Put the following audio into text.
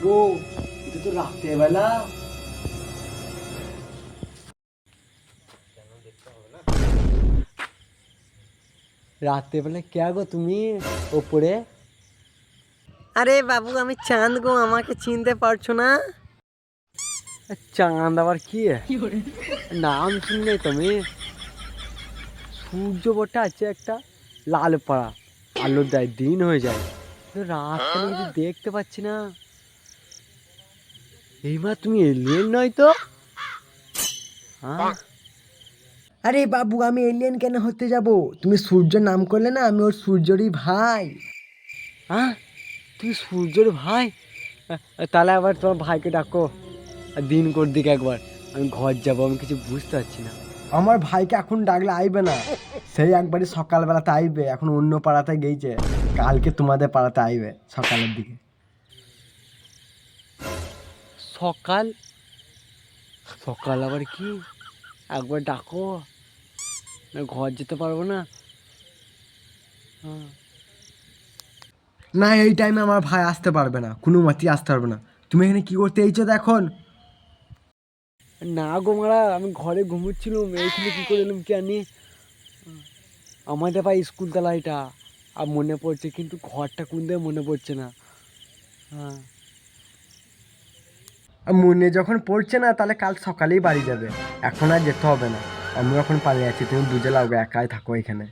গো, এটা তো রাত্রেবেলা। রাত্রেবেলা কে গো তুমি ওপরে? আরে বাবু, আমি চাঁদ গো, আমাকে চিনতে পারছো না? চাঁদ আবার কি? নাম শুনলে তুমি? সূর্য বটে আছে একটা, লাল পাড়া, আলো দেয়, দিন হয়ে যায়, কিন্তু রাত কেন কিছু দেখতে পাচ্ছি না। এইবার তুমি এলিয়েন নয় তো? হ্যাঁ, আরে বাবু, আমি এলিয়েন কেন হতে যাব? তুমি সূর্যের নাম করলে না, আমি ওর সূর্যরই ভাই। হ্যাঁ, তুমি সূর্যের ভাই? তাহলে আবার তোমার ভাইকে ডাকো, আর দিন কর দিকে একবার, আমি ঘর যাবো, আমি কিছু বুঝতে পারছি না। আমার ভাইকে এখন ডাকলে আইবে না, সেই একবারই সকালবেলাতে আইবে, এখন অন্য পাড়াতে গেইছে, কালকে তোমাদের পাড়াতে আইবে সকালের দিকে। সকাল? সকাল আবার কি? একবার ডাকো, না ঘর যেতে পারবো না। হ্যাঁ। না, এই টাইমে আমার ভাই আসতে পারবে না, কোনো মতেই আসতে পারবে না। তুমি এখানে কি করতে এইছো এখন? না গো মারা, আমি ঘরে ঘুমোচ্ছিলাম, এইখানে কি করে এলাম কি জানি। আমাদের ভাই স্কুল তালা এটা, আর মনে পড়ছে, কিন্তু ঘরটা কোন দিয়ে মনে পড়ছে না। হ্যাঁ। আর মনে যখন পড়ছে না, তাহলে কাল সকালেই বাড়ি যাবে, এখন আর যেতে হবে না। আমি এখন পালিয়ে আছি, তুমি বুঝে লাও গো, একাই থাকো এখানে।